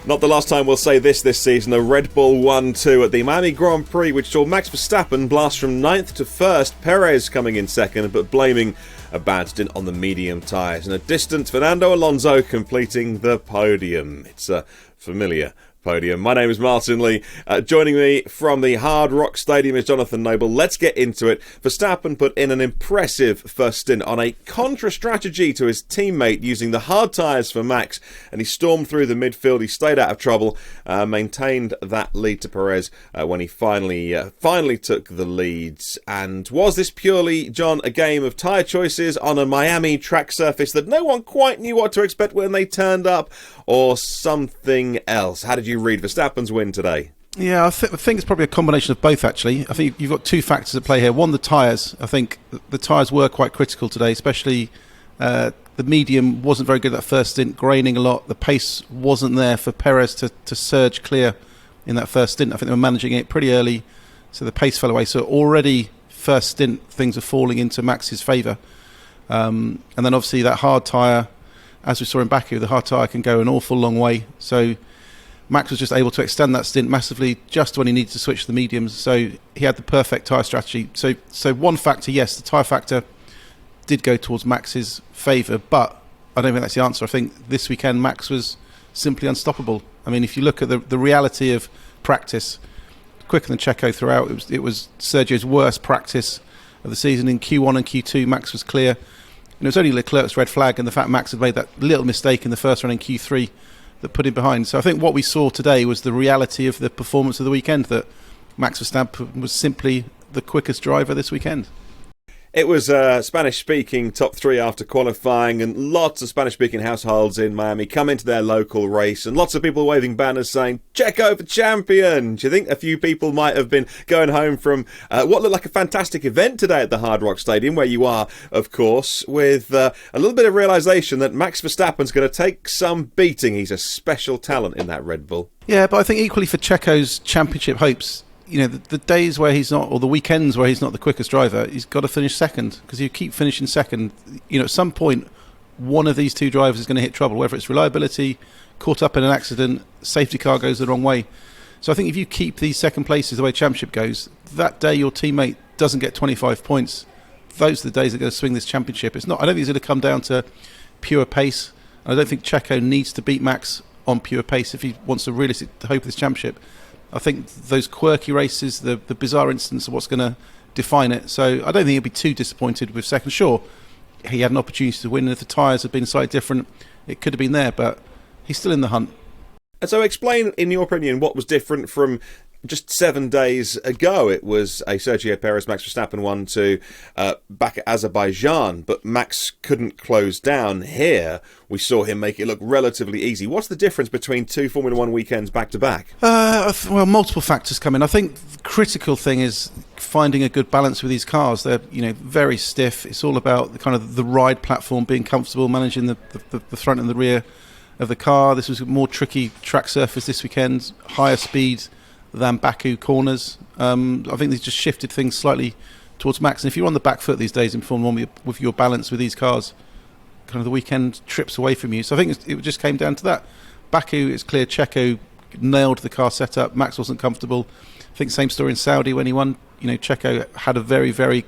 Not the last time we'll say this season. A Red Bull 1-2 at the Miami Grand Prix, which saw Max Verstappen blast from 9th to 1st, Perez coming in 2nd, but blaming a bad stint on the medium tyres. And a distant Fernando Alonso completing the podium. It's a familiar podium. My name is Martyn Lee. Joining me from the Hard Rock Stadium is Jonathan Noble. Let's get into it. Verstappen put in an impressive first stint on a contra-strategy to his teammate using the hard tyres for Max, and he stormed through the midfield. He stayed out of trouble, maintained that lead to Perez when he finally took the lead. And was this purely, John, a game of tyre choices on a Miami track surface that no one quite knew what to expect when they turned up, or something else? How did you read Verstappen's win today? Yeah, I think it's probably a combination of both, actually. I think you've got two factors at play here. One, the tyres. I think the tyres were quite critical today, especially the medium wasn't very good that first stint, graining a lot. The pace wasn't there for Perez to surge clear in that first stint. I think they were managing it pretty early, so the pace fell away. So already, first stint, things are falling into Max's favour. And then obviously that hard tyre, as we saw in Baku, the hard tyre can go an awful long way. So Max was just able to extend that stint massively just when he needed to switch to the mediums. So he had the perfect tyre strategy. So one factor, yes, the tyre factor did go towards Max's favour, but I don't think that's the answer. I think this weekend Max was simply unstoppable. I mean, if you look at the reality of practice, quicker than Checo throughout. It was Sergio's worst practice of the season. In Q1 and Q2, Max was clear. And it was only Leclerc's red flag and the fact Max had made that little mistake in the first run in Q3 that put him behind. So I think what we saw today was the reality of the performance of the weekend, that Max Verstappen was simply the quickest driver this weekend. It was Spanish-speaking top three after qualifying, and lots of Spanish-speaking households in Miami come into their local race, and lots of people waving banners saying, "Checo for champion!" Do you think a few people might have been going home from what looked like a fantastic event today at the Hard Rock Stadium, where you are, of course, with a little bit of realisation that Max Verstappen's going to take some beating. He's a special talent in that Red Bull. Yeah, but I think equally for Checo's championship hopes, you know, the days where he's not, or the weekends where he's not the quickest driver, he's got to finish second, because you keep finishing second, you know, at some point one of these two drivers is going to hit trouble, whether it's reliability, caught up in an accident, safety car goes the wrong way. So I think if you keep these second places the way championship goes, that day your teammate doesn't get 25 points, those are the days that are going to swing this championship. It's not, I don't think it's going to come down to pure pace. I don't think Checo needs to beat Max on pure pace if he wants to realistic hope of this championship. I think those quirky races, the bizarre instance, are what's going to define it. So I don't think he'll be too disappointed with second. Sure, he had an opportunity to win, and if the tyres had been slightly different, it could have been there, but he's still in the hunt. And so explain, in your opinion, what was different from just 7 days ago. It was a Sergio Perez, Max Verstappen 1-2 back at Azerbaijan, but Max couldn't close down. Here, we saw him make it look relatively easy. What's the difference between two Formula One weekends back-to-back? Well, multiple factors come in. I think the critical thing is finding a good balance with these cars. They're, you know, very stiff. It's all about the kind of the ride platform, being comfortable, managing the front and the rear of the car. This was a more tricky track surface this weekend, higher speed than Baku corners. I think they just shifted things slightly towards Max. And if you're on the back foot these days in Formula 1 with your balance with these cars, kind of the weekend trips away from you. So I think it just came down to that. Baku, it's clear Checo nailed the car setup. Max wasn't comfortable. I think same story in Saudi when he won. You know, Checo had a very, very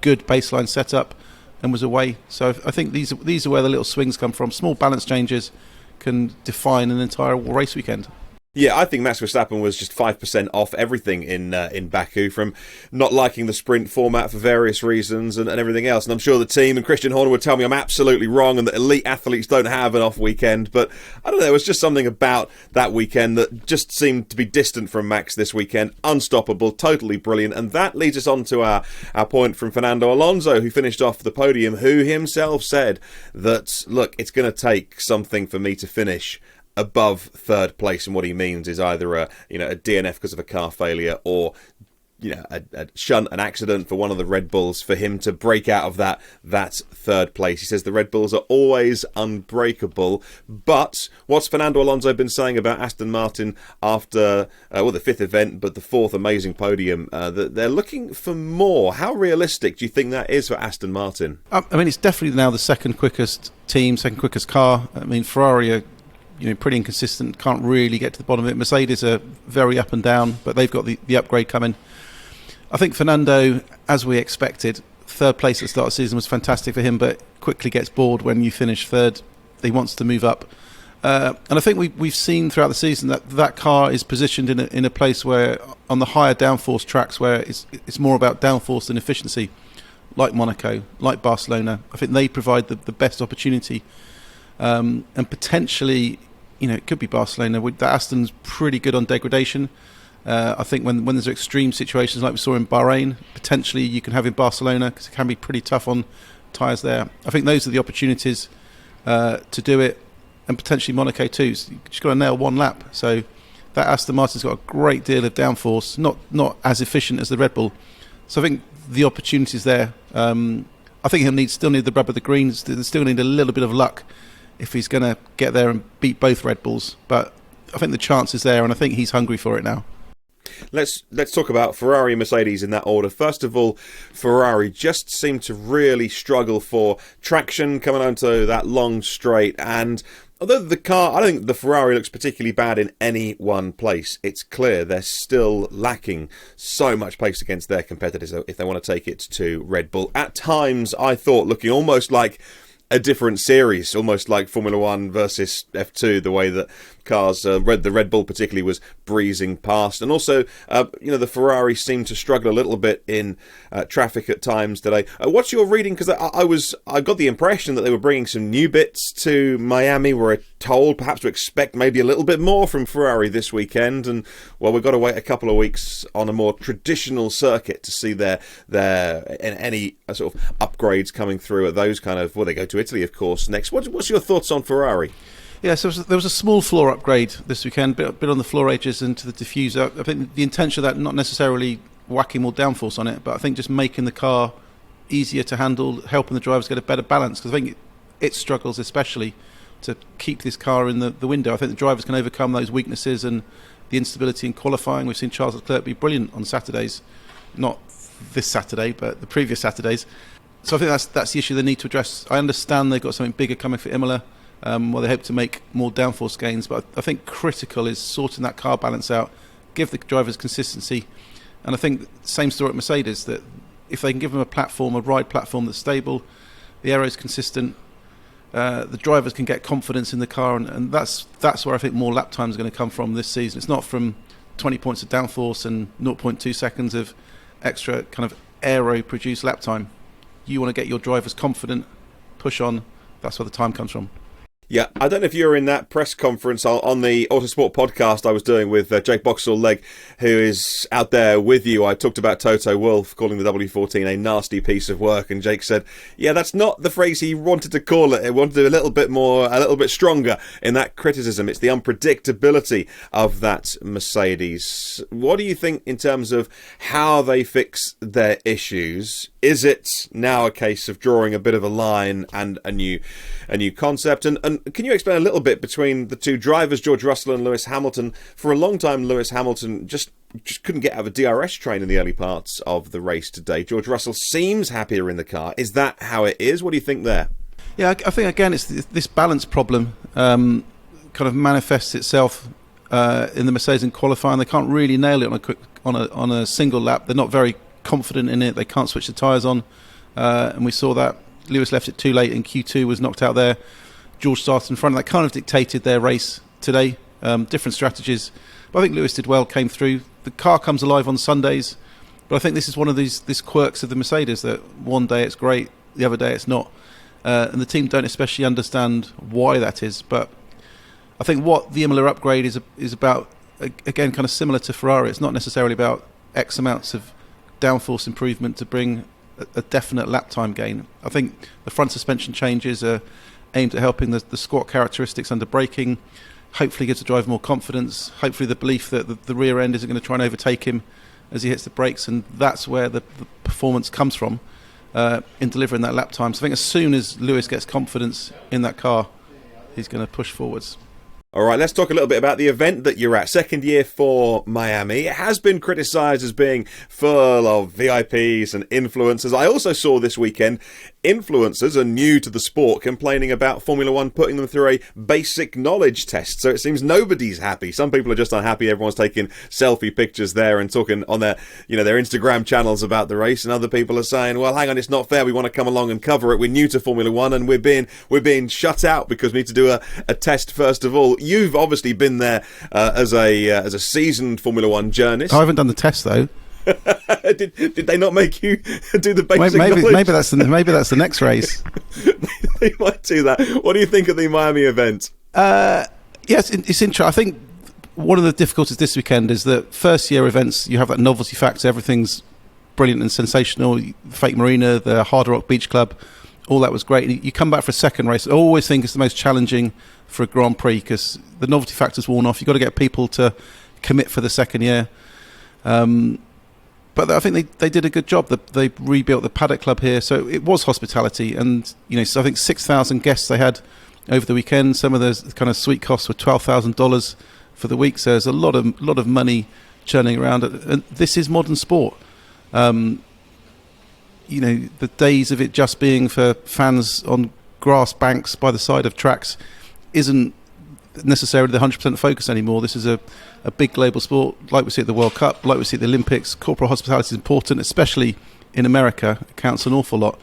good baseline setup and was away. So I think these are where the little swings come from. Small balance changes can define an entire race weekend. Yeah, I think Max Verstappen was just 5% off everything in Baku, from not liking the sprint format for various reasons and everything else. And I'm sure the team and Christian Horner would tell me I'm absolutely wrong and that elite athletes don't have an off weekend. But I don't know, there was just something about that weekend that just seemed to be distant from Max this weekend. Unstoppable, totally brilliant. And that leads us on to our point from Fernando Alonso, who finished off the podium, who himself said that, look, it's going to take something for me to finish above third place, and what he means is either a DNF because of a car failure, or a shunt, an accident for one of the Red Bulls, for him to break out of that third place. He says the Red Bulls are always unbreakable. But what's Fernando Alonso been saying about Aston Martin after the fifth event, but the fourth amazing podium? That they're looking for more. How realistic do you think that is for Aston Martin? I mean, it's definitely now the second quickest team, second quickest car. I mean, Ferrari are pretty inconsistent. Can't really get to the bottom of it. Mercedes are very up and down, but they've got the upgrade coming. I think Fernando, as we expected, third place at the start of the season was fantastic for him, but quickly gets bored when you finish third. He wants to move up. And I think we've seen throughout the season that car is positioned in a place where, on the higher downforce tracks, where it's more about downforce than efficiency, like Monaco, like Barcelona. I think they provide the best opportunity. And potentially, it could be Barcelona. That Aston's pretty good on degradation. I think when there's extreme situations like we saw in Bahrain, potentially you can have in Barcelona, because it can be pretty tough on tyres there. I think those are the opportunities to do it, and potentially Monaco too. So you just got to nail one lap. So that Aston Martin's got a great deal of downforce, not as efficient as the Red Bull. So I think the opportunity's there. I think he'll still need the rub of the greens. He'll still need a little bit of luck if he's going to get there and beat both Red Bulls. But I think the chance is there, and I think he's hungry for it now. Let's talk about Ferrari and Mercedes in that order. First of all, Ferrari just seemed to really struggle for traction coming onto that long straight, and although the car, I don't think the Ferrari looks particularly bad in any one place. It's clear they're still lacking so much pace against their competitors if they want to take it to Red Bull. At times, I thought looking almost like a different series, almost like Formula 1 versus F2, the way that cars, the Red Bull particularly, was breezing past. And also, the Ferrari seemed to struggle a little bit in traffic at times today. What's your reading? Because I got the impression that they were bringing some new bits to Miami. We're told perhaps to expect maybe a little bit more from Ferrari this weekend. And, well, we've got to wait a couple of weeks on a more traditional circuit to see any sort of upgrades coming through at those kind of, well, they go to Italy, of course, next. What's your thoughts on Ferrari? Yeah, so there was a small floor upgrade this weekend, bit on the floor edges and to the diffuser. I think the intention of that, not necessarily whacking more downforce on it, but I think just making the car easier to handle, helping the drivers get a better balance, because I think it struggles especially to keep this car in the window. I think the drivers can overcome those weaknesses and the instability in qualifying. We've seen Charles Leclerc be brilliant on Saturdays, not this Saturday, but the previous Saturdays. So I think that's the issue they need to address. I understand they've got something bigger coming for Imola. They hope to make more downforce gains, but I think critical is sorting that car balance out, give the drivers consistency, and I think same story at Mercedes, that if they can give them a ride platform that's stable, the aero is consistent, the drivers can get confidence in the car, and that's where I think more lap time is going to come from this season. It's not from 20 points of downforce and 0.2 seconds of extra kind of aero produced lap time. You want to get your drivers confident, push on. That's where the time comes from. Yeah, I don't know if you were in that press conference on the Autosport podcast I was doing with Jake Boxall-Legg, who is out there with you. I talked about Toto Wolff calling the W14 a nasty piece of work, and Jake said, yeah, that's not the phrase he wanted to call it. He wanted to do a little bit stronger in that criticism. It's the unpredictability of that Mercedes. What do you think in terms of how they fix their issues? Is it now a case of drawing a bit of a line and a new concept? And can you explain a little bit between the two drivers, George Russell and Lewis Hamilton? For a long time, Lewis Hamilton just couldn't get out of a DRS train in the early parts of the race today. George Russell seems happier in the car. Is that how it is? What do you think there? Yeah, I think, again, it's this balance problem kind of manifests itself in the Mercedes in qualifying. They can't really nail it on a single lap. They're not very confident in it. They can't switch the tyres on. And we saw that. Lewis left it too late in Q2, was knocked out there. George started in front. That kind of dictated their race today. Different strategies. But I think Lewis did well, came through. The car comes alive on Sundays. But I think this is one of these quirks of the Mercedes, that one day it's great, the other day it's not. And the team don't especially understand why that is. But I think what the Imola upgrade is about, again, kind of similar to Ferrari. It's not necessarily about X amounts of downforce improvement to bring a definite lap time gain. I think the front suspension changes are aimed at helping the squat characteristics under braking. Hopefully gives the driver more confidence. Hopefully the belief that the rear end isn't going to try and overtake him as he hits the brakes, and that's where the performance comes from in delivering that lap time. So I think as soon as Lewis gets confidence in that car, he's going to push forwards. All right, let's talk a little bit about the event that you're at. Second year for Miami. It has been criticised as being full of VIPs and influencers. I also saw this weekend influencers are new to the sport complaining about Formula One putting them through a basic knowledge test. So it seems nobody's happy. Some people are just unhappy. Everyone's taking selfie pictures there and talking on their Instagram channels about the race. And other people are saying, well, hang on, it's not fair. We want to come along and cover it. We're new to Formula One and we're being shut out because we need to do a test first of all. You've obviously been there as a seasoned Formula One journalist. I haven't done the test though. did they not make you do the basic knowledge? Maybe that's the next race. They might do that. What do you think of the Miami event? Yes, it's interesting. I think one of the difficulties this weekend is that first year events, you have that novelty factor. Everything's brilliant and sensational. Fake Marina, the Hard Rock Beach Club, all that was great. You come back for a second race. I always think it's the most challenging for a Grand Prix because the novelty factor's worn off. You've got to get people to commit for the second year. But I think they did a good job. They rebuilt the paddock club here, so it was hospitality. And so I think 6,000 guests they had over the weekend. Some of the kind of suite costs were $12,000 for the week. So there's a lot of money churning around. And this is modern sport. The days of it just being for fans on grass banks by the side of tracks isn't necessarily the 100% focus anymore. This is a big global sport, like we see at the World Cup, like we see at the Olympics. Corporate hospitality is important, especially in America. It counts an awful lot.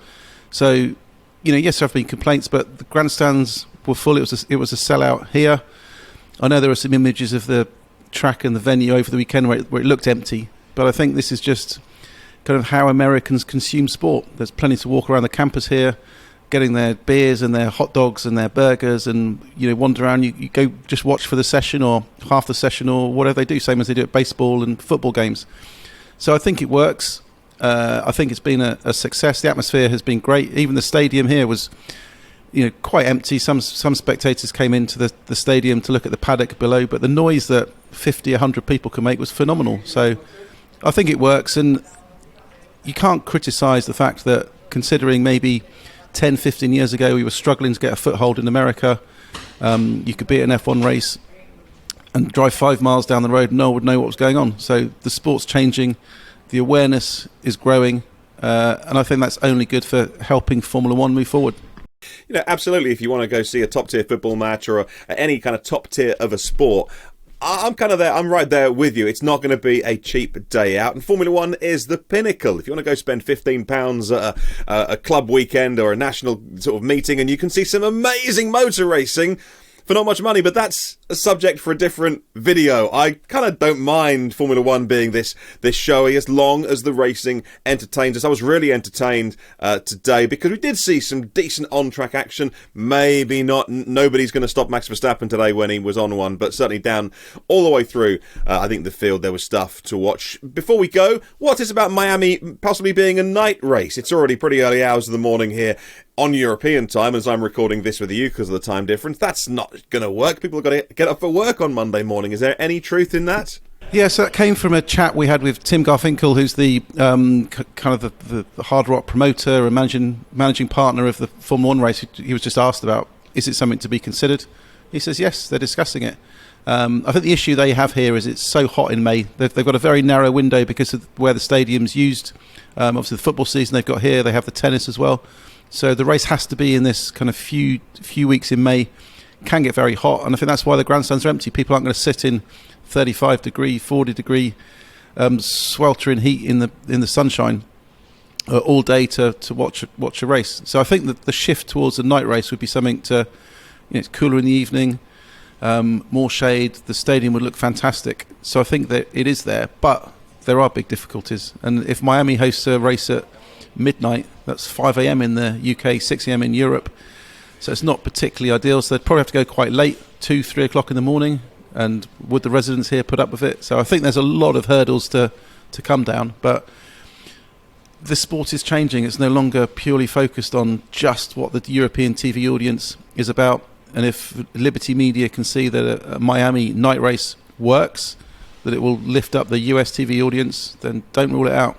So, yes, there have been complaints, but the grandstands were full. It was a sellout here. I know there are some images of the track and the venue over the weekend where it looked empty, but I think this is just kind of how Americans consume sport. There's plenty to walk around the campus here, getting their beers and their hot dogs and their burgers and, wander around. You go just watch for the session or half the session or whatever they do, same as they do at baseball and football games. So I think it works. I think it's been a success. The atmosphere has been great. Even the stadium here was, quite empty. Some spectators came into the stadium to look at the paddock below, but the noise that 50, 100 people can make was phenomenal. So I think it works, and you can't criticise the fact that considering maybe 10, 15 years ago, we were struggling to get a foothold in America. You could be at an F1 race and drive 5 miles down the road, no one would know what was going on. So the sport's changing, the awareness is growing, and I think that's only good for helping Formula One move forward. Absolutely. If you want to go see a top-tier football match or any kind of top tier of a sport, I'm kind of there. I'm right there with you. It's not going to be a cheap day out, and Formula One is the pinnacle. If you want to go spend £15 at a club weekend or a national sort of meeting, and you can see some amazing motor racing for not much money, but that's a subject for a different video. I kind of don't mind Formula One being this showy as long as the racing entertains us. I was really entertained today because we did see some decent on-track action. Maybe not. Nobody's going to stop Max Verstappen today when he was on one, but certainly down all the way through, I think the field there was stuff to watch. Before we go, what is about Miami possibly being a night race? It's already pretty early hours of the morning here on European time as I'm recording this with you because of the time difference. That's not going to work. People have got to get up for work on Monday morning. Is there any truth in that? Yeah, so that came from a chat we had with Tim Garfinkel, who's the kind of the hard rock promoter and managing partner of the Formula One race. He was just asked about, is it something to be considered? He says, yes, they're discussing it. I think the issue they have here is it's so hot in May. They've got a very narrow window because of where the stadium's used. Obviously, the football season they've got here, they have the tennis as well. So the race has to be in this kind of few weeks in May. Can get very hot, and I think that's why the grandstands are empty. People aren't going to sit in 35 degree, 40 degree sweltering heat in the sunshine all day to watch a race. So I think that the shift towards a night race would be something to, it's cooler in the evening, more shade. The stadium would look fantastic. So I think that it is there, but there are big difficulties. And if Miami hosts a race at midnight, that's 5 a.m. in the UK, 6 a.m. in Europe. So it's not particularly ideal. So they'd probably have to go quite late, 2, 3 o'clock in the morning. And would the residents here put up with it? So I think there's a lot of hurdles to come down. But the sport is changing. It's no longer purely focused on just what the European TV audience is about. And if Liberty Media can see that a Miami night race works, that it will lift up the US TV audience, then don't rule it out.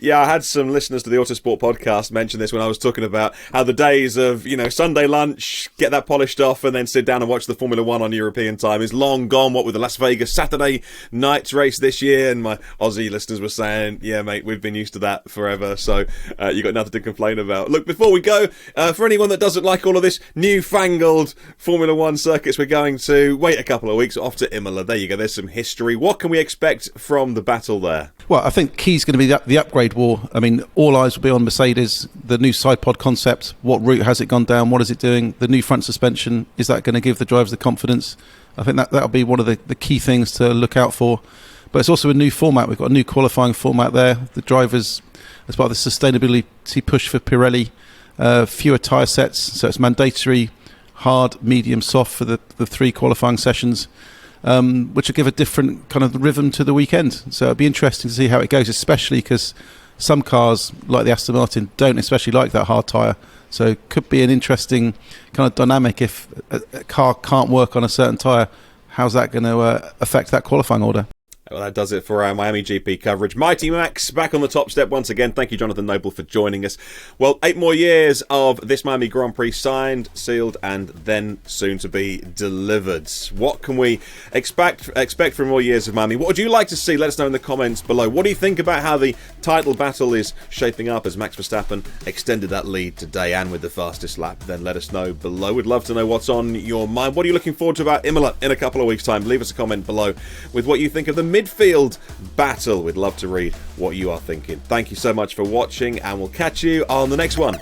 Yeah, I had some listeners to the Autosport podcast mention this when I was talking about how the days of, Sunday lunch, get that polished off and then sit down and watch the Formula One on European time is long gone, what with the Las Vegas Saturday night race this year. And my Aussie listeners were saying, yeah, mate, we've been used to that forever. So you got nothing to complain about. Look, before we go, for anyone that doesn't like all of this newfangled Formula One circuits, we're going to wait a couple of weeks off to Imola. There you go. There's some history. What can we expect from the battle there? Well, I think key's going to be the upgrade war. I mean, all eyes will be on Mercedes, the new side pod concept. What route has it gone down? What is it doing? The new front suspension, is that going to give the drivers the confidence? I think that'll be one of the key things to look out for. But it's also a new format. We've got a new qualifying format there. The drivers, as part of the sustainability push for Pirelli, fewer tyre sets. So it's mandatory hard, medium, soft for the 3 qualifying sessions. Which will give a different kind of rhythm to the weekend. So it'll be interesting to see how it goes, especially because some cars, like the Aston Martin, don't especially like that hard tyre. So it could be an interesting kind of dynamic if a car can't work on a certain tyre. How's that going to affect that qualifying order? Well, that does it for our Miami GP coverage. Mighty Max back on the top step once again. Thank you, Jonathan Noble, for joining us. Well, 8 more years of this Miami Grand Prix signed, sealed, and then soon to be delivered. What can we expect from more years of Miami? What would you like to see? Let us know in the comments below. What do you think about how the title battle is shaping up as Max Verstappen extended that lead today and with the fastest lap? Then let us know below. We'd love to know what's on your mind. What are you looking forward to about Imola in a couple of weeks' time? Leave us a comment below with what you think of the midfield battle. We'd love to read what you are thinking. Thank you so much for watching, and we'll catch you on the next one.